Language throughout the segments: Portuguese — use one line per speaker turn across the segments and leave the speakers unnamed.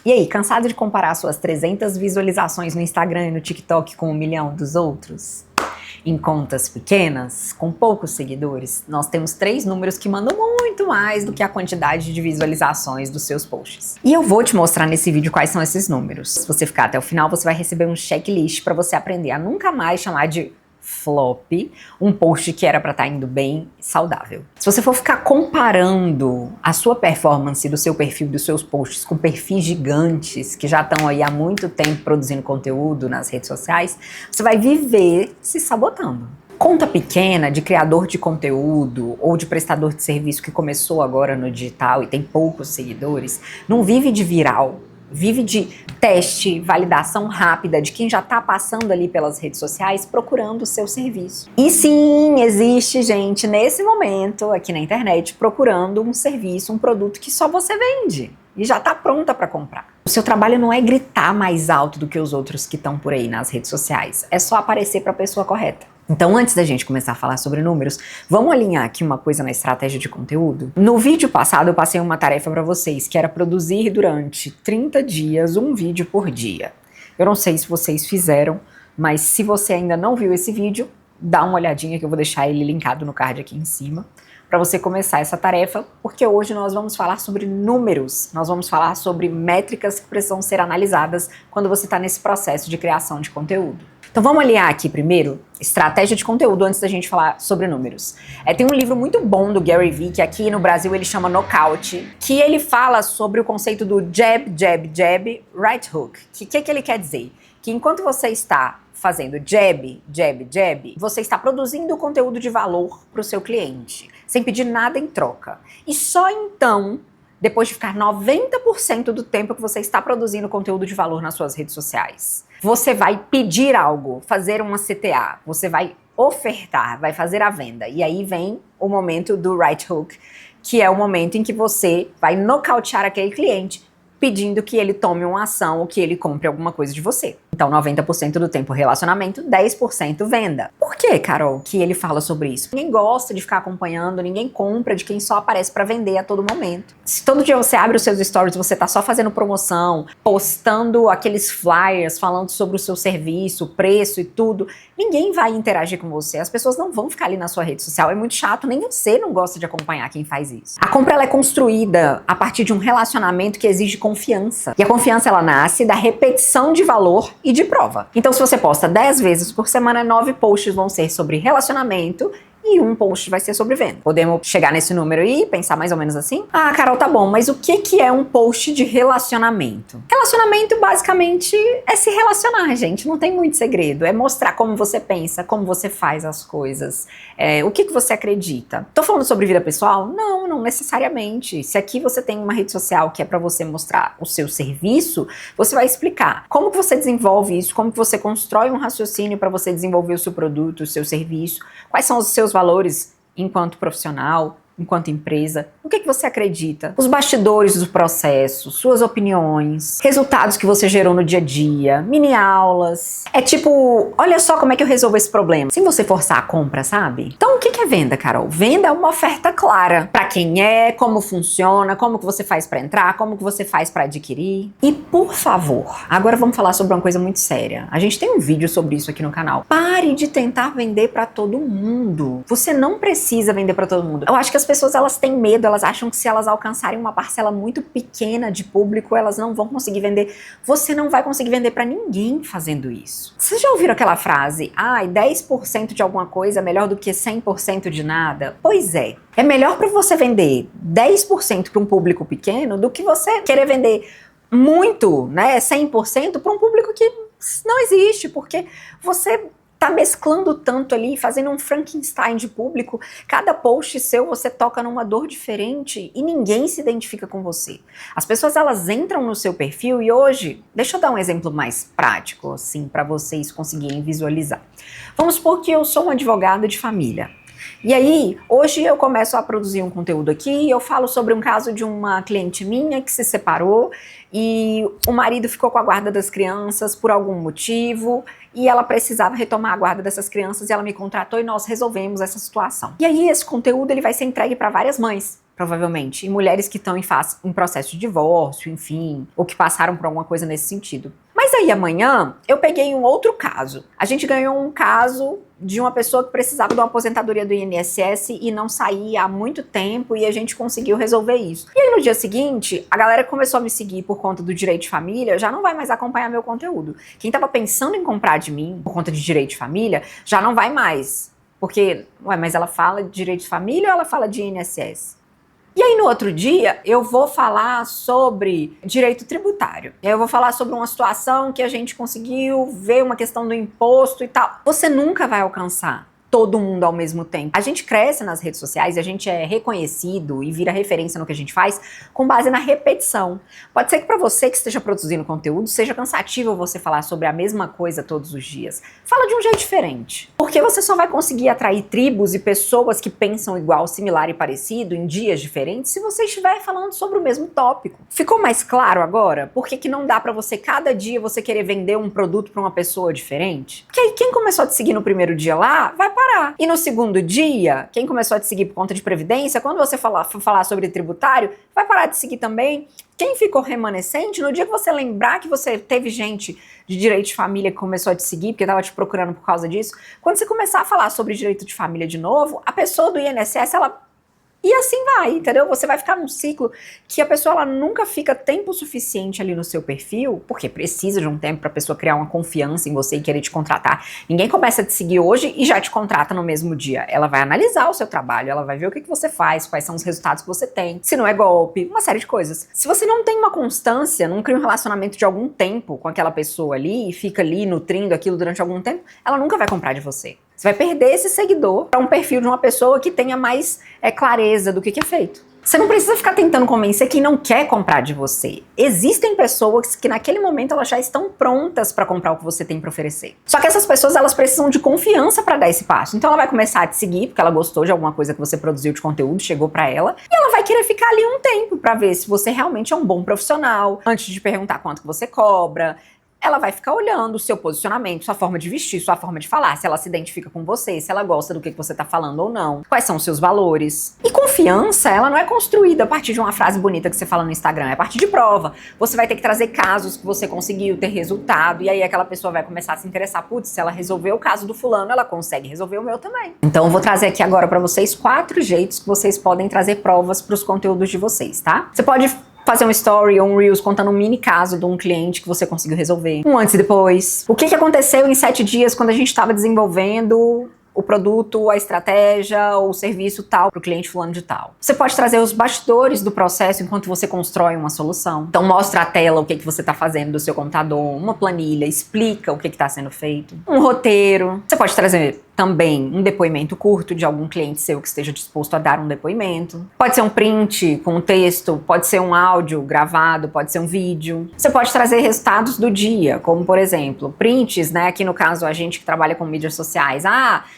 E aí, cansado de comparar suas 300 visualizações no Instagram e no TikTok com 1 milhão dos outros? Em contas pequenas, com poucos seguidores, nós temos 3 números que mandam muito mais do que a quantidade de visualizações dos seus posts. E eu vou te mostrar nesse vídeo quais são esses números. Se você ficar até o final, você vai receber um checklist para você aprender a nunca mais chamar de flop um post que era para estar indo bem saudável. Se você for ficar comparando a sua performance do seu perfil, dos seus posts com perfis gigantes que já estão aí há muito tempo produzindo conteúdo nas redes sociais, você vai viver se sabotando. Conta pequena de criador de conteúdo ou de prestador de serviço que começou agora no digital e tem poucos seguidores, não vive de viral. Vive de teste, validação rápida de quem já está passando ali pelas redes sociais procurando o seu serviço. E sim, existe gente nesse momento aqui na internet procurando um serviço, um produto que só você vende e já está pronta para comprar. O seu trabalho não é gritar mais alto do que os outros que estão por aí nas redes sociais, é só aparecer para a pessoa correta. Então, antes da gente começar a falar sobre números, vamos alinhar aqui uma coisa na estratégia de conteúdo? No vídeo passado, eu passei uma tarefa para vocês, que era produzir durante 30 dias um vídeo por dia. Eu não sei se vocês fizeram, mas se você ainda não viu esse vídeo, dá uma olhadinha que eu vou deixar ele linkado no card aqui em cima, para você começar essa tarefa, porque hoje nós vamos falar sobre números, nós vamos falar sobre métricas que precisam ser analisadas quando você está nesse processo de criação de conteúdo. Então vamos alinhar aqui primeiro estratégia de conteúdo antes da gente falar sobre números. Tem um livro muito bom do Gary Vee, que aqui no Brasil ele chama Nocaute, que ele fala sobre o conceito do jab, jab, jab, right hook. Que ele quer dizer? Que enquanto você está fazendo jab, jab, jab, você está produzindo conteúdo de valor para o seu cliente, sem pedir nada em troca. E só então, depois de ficar 90% do tempo que você está produzindo conteúdo de valor nas suas redes sociais, você vai pedir algo, fazer uma CTA, você vai ofertar, vai fazer a venda. E aí vem o momento do right hook, que é o momento em que você vai nocautear aquele cliente, pedindo que ele tome uma ação ou que ele compre alguma coisa de você. Então, 90% do tempo relacionamento, 10% venda. Por que, Carol, que ele fala sobre isso? Ninguém gosta de ficar acompanhando, ninguém compra de quem só aparece para vender a todo momento. Se todo dia você abre os seus stories, você tá só fazendo promoção, postando aqueles flyers, falando sobre o seu serviço, preço e tudo, ninguém vai interagir com você. As pessoas não vão ficar ali na sua rede social. É muito chato, nem você não gosta de acompanhar quem faz isso. A compra ela é construída a partir de um relacionamento que exige confiança. E a confiança ela nasce da repetição de valor e de prova. Então, se você posta 10 vezes por semana, 9 posts vão ser sobre relacionamento e um post vai ser sobre venda. Podemos chegar nesse número e pensar mais ou menos assim? Ah, Carol, tá bom, mas o que é um post de relacionamento? Relacionamento, basicamente, é se relacionar, gente. Não tem muito segredo. É mostrar como você pensa, como você faz as coisas, o que você acredita. Tô falando sobre vida pessoal? Não necessariamente. Se aqui você tem uma rede social que é pra você mostrar o seu serviço, você vai explicar como que você desenvolve isso, como que você constrói um raciocínio para você desenvolver o seu produto, o seu serviço, quais são os seus valores enquanto profissional, enquanto empresa, o que você acredita, os bastidores do processo, suas opiniões, resultados que você gerou no dia a dia, mini aulas. É tipo, olha só como é que eu resolvo esse problema, sem você forçar a compra, sabe? Então o que é venda, Carol? Venda é uma oferta clara para quem é, como funciona, como que você faz para entrar, como que você faz para adquirir. E por favor, agora vamos falar sobre uma coisa muito séria. A gente tem um vídeo sobre isso aqui no canal. Pare de tentar vender para todo mundo. Você não precisa vender para todo mundo. Eu acho que as pessoas elas têm medo, elas acham que se elas alcançarem uma parcela muito pequena de público, elas não vão conseguir vender. Você não vai conseguir vender para ninguém fazendo isso. Vocês já ouviram aquela frase, 10% de alguma coisa é melhor do que 100% de nada? Pois é. É melhor para você vender 10% para um público pequeno do que você querer vender muito, 100% para um público que não existe, porque você tá mesclando tanto ali, fazendo um Frankenstein de público. Cada post seu você toca numa dor diferente e ninguém se identifica com você. As pessoas elas entram no seu perfil e hoje, deixa eu dar um exemplo mais prático assim para vocês conseguirem visualizar. Vamos supor que eu sou um advogado de família. E aí, hoje eu começo a produzir um conteúdo aqui e eu falo sobre um caso de uma cliente minha que se separou e o marido ficou com a guarda das crianças por algum motivo e ela precisava retomar a guarda dessas crianças e ela me contratou e nós resolvemos essa situação. E aí esse conteúdo ele vai ser entregue para várias mães. provavelmente, e mulheres que estão em processo de divórcio, enfim, ou que passaram por alguma coisa nesse sentido. Mas aí amanhã eu peguei um outro caso. A gente ganhou um caso de uma pessoa que precisava de uma aposentadoria do INSS e não saía há muito tempo e a gente conseguiu resolver isso. E aí no dia seguinte, a galera que começou a me seguir por conta do direito de família já não vai mais acompanhar meu conteúdo. Quem tava pensando em comprar de mim por conta de direito de família já não vai mais. Porque, mas ela fala de direito de família ou ela fala de INSS? E aí no outro dia eu vou falar sobre direito tributário. Eu vou falar sobre uma situação que a gente conseguiu ver uma questão do imposto e tal. Você nunca vai alcançar todo mundo ao mesmo tempo. A gente cresce nas redes sociais e a gente é reconhecido e vira referência no que a gente faz com base na repetição. Pode ser que para você que esteja produzindo conteúdo seja cansativo você falar sobre a mesma coisa todos os dias. Fala de um jeito diferente. Porque você só vai conseguir atrair tribos e pessoas que pensam igual, similar e parecido em dias diferentes se você estiver falando sobre o mesmo tópico. Ficou mais claro agora? Por que não dá para você cada dia você querer vender um produto para uma pessoa diferente? Porque aí quem começou a te seguir no primeiro dia lá vai parar. E no segundo dia, quem começou a te seguir por conta de previdência, quando você for falar sobre tributário, vai parar de seguir também. Quem ficou remanescente, no dia que você lembrar que você teve gente de direito de família que começou a te seguir, porque estava te procurando por causa disso, quando você começar a falar sobre direito de família de novo, a pessoa do INSS, ela... E assim vai, entendeu? Você vai ficar num ciclo que a pessoa ela nunca fica tempo suficiente ali no seu perfil, porque precisa de um tempo para a pessoa criar uma confiança em você e querer te contratar. Ninguém começa a te seguir hoje e já te contrata no mesmo dia. Ela vai analisar o seu trabalho, ela vai ver o que você faz, quais são os resultados que você tem, se não é golpe, uma série de coisas. Se você não tem uma constância, não cria um relacionamento de algum tempo com aquela pessoa ali e fica ali nutrindo aquilo durante algum tempo, ela nunca vai comprar de você. Você vai perder esse seguidor para um perfil de uma pessoa que tenha mais clareza do que é feito. Você não precisa ficar tentando convencer quem não quer comprar de você. Existem pessoas que naquele momento elas já estão prontas para comprar o que você tem para oferecer. Só que essas pessoas elas precisam de confiança para dar esse passo. Então ela vai começar a te seguir porque ela gostou de alguma coisa que você produziu de conteúdo, chegou para ela, e ela vai querer ficar ali um tempo para ver se você realmente é um bom profissional, antes de perguntar quanto que você cobra. Ela vai ficar olhando o seu posicionamento, sua forma de vestir, sua forma de falar, se ela se identifica com você, se ela gosta do que você tá falando ou não, quais são os seus valores. E confiança, ela não é construída a partir de uma frase bonita que você fala no Instagram, é a partir de prova. Você vai ter que trazer casos que você conseguiu ter resultado, e aí aquela pessoa vai começar a se interessar, putz, se ela resolveu o caso do fulano, ela consegue resolver o meu também. Então eu vou trazer aqui agora pra vocês 4 jeitos que vocês podem trazer provas pros conteúdos de vocês, tá? Você pode fazer um story ou um Reels contando um mini caso de um cliente que você conseguiu resolver. Um antes e depois. O que aconteceu em 7 dias quando a gente estava desenvolvendo o produto, a estratégia ou o serviço tal para o cliente fulano de tal. Você pode trazer os bastidores do processo enquanto você constrói uma solução. Então mostra a tela o que você está fazendo do seu computador, uma planilha, explica o que está sendo feito. Um roteiro. Você pode trazer também um depoimento curto de algum cliente seu que esteja disposto a dar um depoimento. Pode ser um print com um texto, pode ser um áudio gravado, pode ser um vídeo. Você pode trazer resultados do dia, como por exemplo, prints, né? Aqui no caso a gente que trabalha com mídias sociais.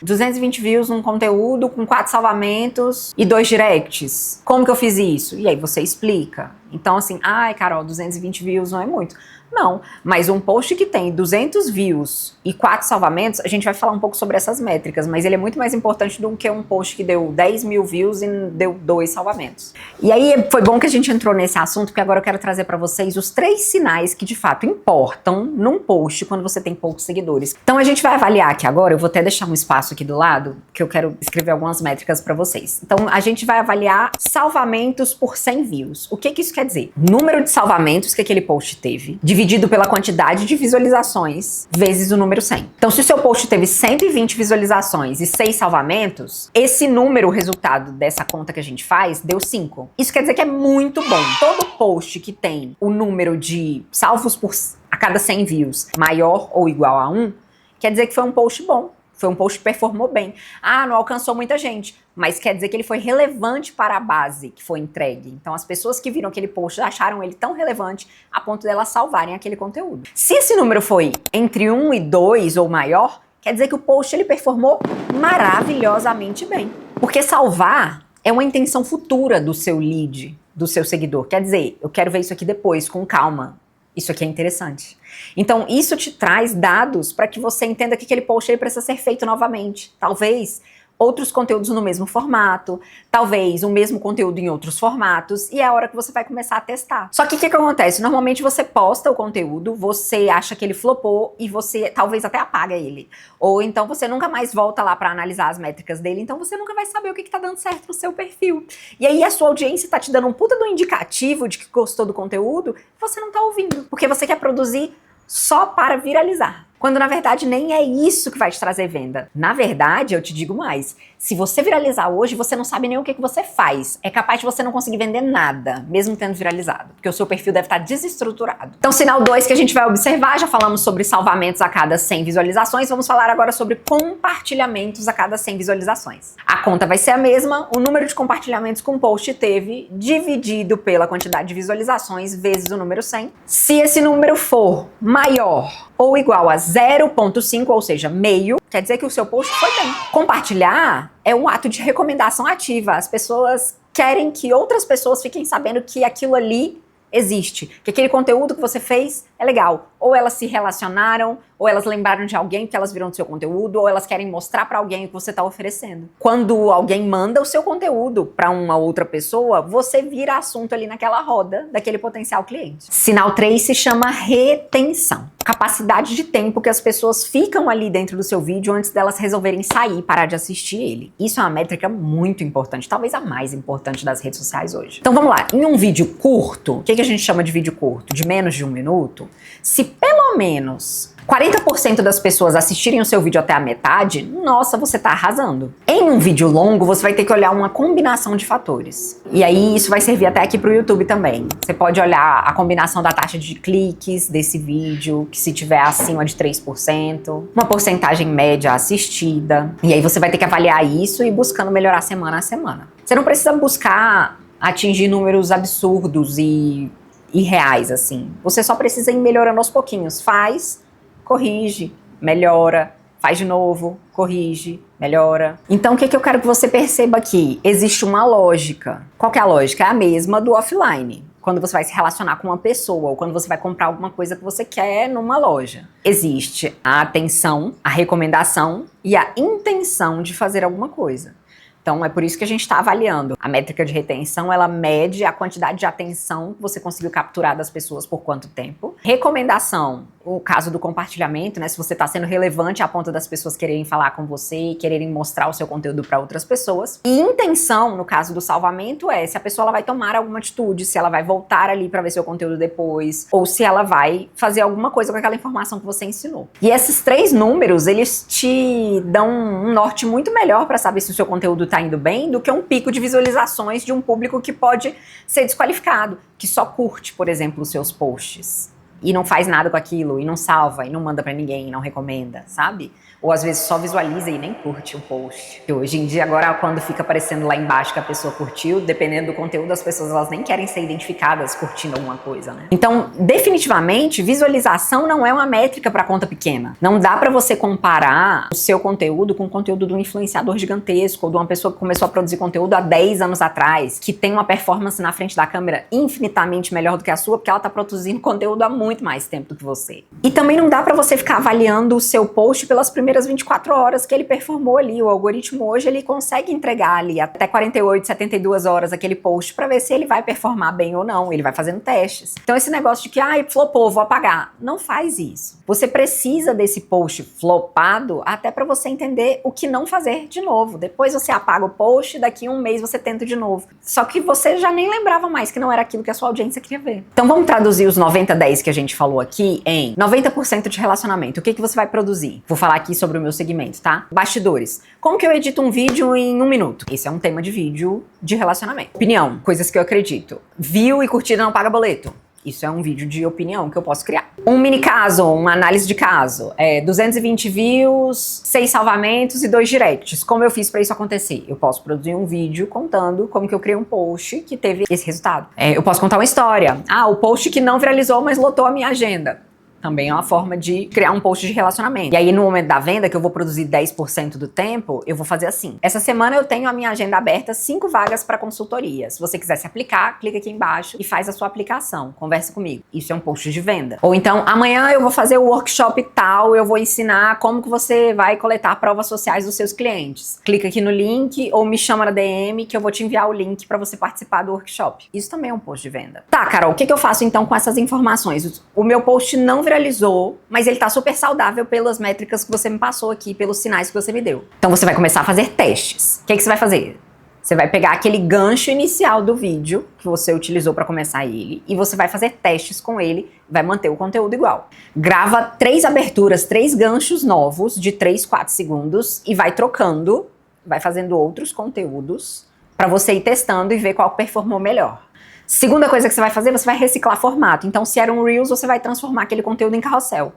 220 views num conteúdo com 4 salvamentos e 2 directs. Como que eu fiz isso? E aí você explica. Então assim, Carol, 220 views não é muito. Não, mas um post que tem 200 views e 4 salvamentos, a gente vai falar um pouco sobre essas métricas, mas ele é muito mais importante do que um post que deu 10 mil views e deu 2 salvamentos. E aí foi bom que a gente entrou nesse assunto, porque agora eu quero trazer para vocês os 3 sinais que de fato importam num post quando você tem poucos seguidores. Então a gente vai avaliar aqui agora, eu vou até deixar um espaço aqui do lado, que eu quero escrever algumas métricas para vocês. Então a gente vai avaliar salvamentos por 100 views. O que isso quer dizer? Número de salvamentos que aquele post teve, dividido pela quantidade de visualizações, vezes o número 100. Então, se o seu post teve 120 visualizações e 6 salvamentos, esse número, o resultado dessa conta que a gente faz, deu 5. Isso quer dizer que é muito bom. Todo post que tem o número de salvos a cada 100 views maior ou igual a 1, quer dizer que foi um post bom. Foi um post que performou bem. Não alcançou muita gente, mas quer dizer que ele foi relevante para a base que foi entregue. Então as pessoas que viram aquele post acharam ele tão relevante a ponto delas salvarem aquele conteúdo. Se esse número foi entre 1 e 2 ou maior, quer dizer que o post ele performou maravilhosamente bem. Porque salvar é uma intenção futura do seu lead, do seu seguidor. Quer dizer, eu quero ver isso aqui depois, com calma. Isso aqui é interessante. Então, isso te traz dados para que você entenda que aquele post ele precisa ser feito novamente. Talvez outros conteúdos no mesmo formato, talvez o mesmo conteúdo em outros formatos, e é a hora que você vai começar a testar. Só que o que acontece? Normalmente você posta o conteúdo, você acha que ele flopou e você talvez até apaga ele. Ou então você nunca mais volta lá pra analisar as métricas dele, então você nunca vai saber o que tá dando certo no seu perfil. E aí a sua audiência tá te dando um puta do indicativo de que gostou do conteúdo, e você não tá ouvindo, porque você quer produzir só para viralizar. Quando na verdade nem é isso que vai te trazer venda. Na verdade, eu te digo mais, se você viralizar hoje, você não sabe nem o que você faz. É capaz de você não conseguir vender nada, mesmo tendo viralizado, porque o seu perfil deve estar desestruturado. Então, sinal 2 que a gente vai observar, já falamos sobre salvamentos a cada 100 visualizações, vamos falar agora sobre compartilhamentos a cada 100 visualizações. A conta vai ser a mesma, o número de compartilhamentos que um post teve, dividido pela quantidade de visualizações, vezes o número 100. Se esse número for maior ou igual a 0,5, ou seja, meio, quer dizer que o seu post foi bem. Compartilhar é um ato de recomendação ativa. As pessoas querem que outras pessoas fiquem sabendo que aquilo ali existe, que aquele conteúdo que você fez é legal. Ou elas se relacionaram, ou elas lembraram de alguém que elas viram do seu conteúdo, ou elas querem mostrar pra alguém o que você tá oferecendo. Quando alguém manda o seu conteúdo pra uma outra pessoa, você vira assunto ali naquela roda daquele potencial cliente. Sinal 3 se chama retenção. Capacidade de tempo que as pessoas ficam ali dentro do seu vídeo antes delas resolverem sair e parar de assistir ele. Isso é uma métrica muito importante, talvez a mais importante das redes sociais hoje. Então vamos lá, em um vídeo curto, o que a gente chama de vídeo curto? De menos de 1 minuto, se pelo menos 40% das pessoas assistirem o seu vídeo até a metade, nossa, você tá arrasando. Em um vídeo longo, você vai ter que olhar uma combinação de fatores. E aí, isso vai servir até aqui pro YouTube também. Você pode olhar a combinação da taxa de cliques desse vídeo, que se tiver acima de 3%, uma porcentagem média assistida. E aí você vai ter que avaliar isso e ir buscando melhorar semana a semana. Você não precisa buscar atingir números absurdos e irreais, assim. Você só precisa ir melhorando aos pouquinhos. Faz, corrige, melhora, faz de novo, corrige, melhora. Então, o que eu quero que você perceba aqui? Existe uma lógica. Qual que é a lógica? É a mesma do offline. Quando você vai se relacionar com uma pessoa ou quando você vai comprar alguma coisa que você quer numa loja. Existe a atenção, a recomendação e a intenção de fazer alguma coisa. Então, é por isso que a gente está avaliando. A métrica de retenção, ela mede a quantidade de atenção que você conseguiu capturar das pessoas por quanto tempo. Recomendação, o caso do compartilhamento, né? Se você está sendo relevante a ponto das pessoas quererem falar com você e quererem mostrar o seu conteúdo para outras pessoas. E intenção, no caso do salvamento, é se a pessoa ela vai tomar alguma atitude, se ela vai voltar ali para ver seu conteúdo depois, ou se ela vai fazer alguma coisa com aquela informação que você ensinou. E esses 3 números, eles te dão um norte muito melhor para saber se o seu conteúdo está indo bem do que um pico de visualizações de um público que pode ser desqualificado, que só curte, por exemplo, os seus posts e não faz nada com aquilo, e não salva, e não manda pra ninguém, e não recomenda, sabe? Ou às vezes só visualiza e nem curte o post. E hoje em dia, agora quando fica aparecendo lá embaixo que a pessoa curtiu, dependendo do conteúdo, as pessoas elas nem querem ser identificadas curtindo alguma coisa, né? Então, definitivamente, visualização não é uma métrica para conta pequena. Não dá para você comparar o seu conteúdo com o conteúdo de um influenciador gigantesco, ou de uma pessoa que começou a produzir conteúdo há 10 anos atrás, que tem uma performance na frente da câmera infinitamente melhor do que a sua, porque ela tá produzindo conteúdo há muito mais tempo do que você. E também não dá para você ficar avaliando o seu post pelas primeiras 24 horas que ele performou ali. O algoritmo hoje ele consegue entregar ali até 48, 72 horas aquele post para ver se ele vai performar bem ou não. Ele vai fazendo testes. Então esse negócio de que, flopou, vou apagar. Não faz isso. Você precisa desse post flopado até para você entender o que não fazer de novo. Depois você apaga o post, daqui a um mês você tenta de novo. Só que você já nem lembrava mais que não era aquilo que a sua audiência queria ver. Então vamos traduzir os 90-10 que a gente falou aqui em 90% de relacionamento. O que você vai produzir? Vou falar aqui sobre o meu segmento, tá? Bastidores. Como que eu edito um vídeo em 1 minuto? Esse é um tema de vídeo de relacionamento. Opinião, coisas que eu acredito. View e curtida não paga boleto. Isso é um vídeo de opinião que eu posso criar. Um mini caso, uma análise de caso. 220 views, 6 salvamentos e 2 directs. Como eu fiz pra isso acontecer? Eu posso produzir um vídeo contando como que eu criei um post que teve esse resultado. Eu posso contar uma história. O post que não viralizou, mas lotou a minha agenda. Também é uma forma de criar um post de relacionamento. E aí, no momento da venda, que eu vou produzir 10% do tempo, eu vou fazer assim. Essa semana eu tenho a minha agenda aberta, 5 vagas para consultoria. Se você quiser se aplicar, clica aqui embaixo e faz a sua aplicação. Conversa comigo. Isso é um post de venda. Ou então, amanhã eu vou fazer o workshop tal, eu vou ensinar como que você vai coletar provas sociais dos seus clientes. Clica aqui no link ou me chama na DM que eu vou te enviar o link para você participar do workshop. Isso também é um post de venda. Tá, Carol, o que eu faço então com essas informações? O meu post não viralizou, mas ele tá super saudável pelas métricas que você me passou aqui, pelos sinais que você me deu. Então você vai começar a fazer testes. O que você vai fazer? Você vai pegar aquele gancho inicial do vídeo que você utilizou para começar ele e você vai fazer testes com ele, vai manter o conteúdo igual. Grava 3 aberturas, 3 ganchos novos de 3, 4 segundos e vai trocando, vai fazendo outros conteúdos para você ir testando e ver qual performou melhor. Segunda coisa que você vai fazer, você vai reciclar formato. Então, se era um Reels, você vai transformar aquele conteúdo em carrossel.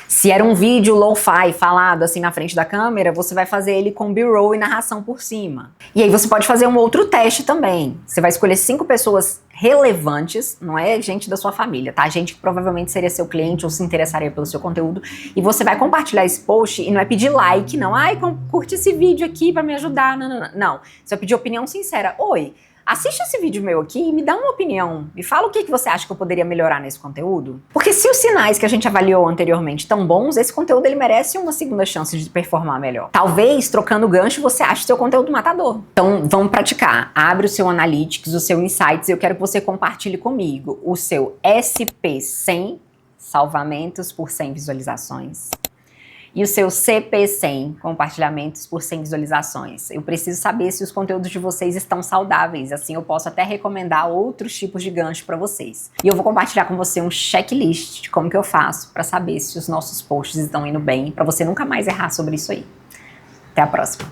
Se era um vídeo lo-fi falado assim na frente da câmera, você vai fazer ele com B-roll e narração por cima. E aí você pode fazer um outro teste também. Você vai escolher 5 pessoas relevantes, não é gente da sua família, tá? Gente que provavelmente seria seu cliente ou se interessaria pelo seu conteúdo. E você vai compartilhar esse post e não é pedir like, não. Ai, curte esse vídeo aqui pra me ajudar. Não. Você vai pedir opinião sincera. Oi, assiste esse vídeo meu aqui e me dá uma opinião. Me fala o que você acha que eu poderia melhorar nesse conteúdo. Porque se os sinais que a gente avaliou anteriormente estão bons, esse conteúdo ele merece uma segunda chance de performar melhor. Talvez, trocando o gancho, você ache seu conteúdo matador. Então, vamos praticar. Abre o seu Analytics, o seu Insights, e eu quero que você compartilhe comigo o seu SP100, salvamentos por 100 visualizações. E o seu CP100, compartilhamentos por 100 visualizações. Eu preciso saber se os conteúdos de vocês estão saudáveis, assim eu posso até recomendar outros tipos de gancho para vocês. E eu vou compartilhar com você um checklist de como que eu faço para saber se os nossos posts estão indo bem, para você nunca mais errar sobre isso aí. Até a próxima!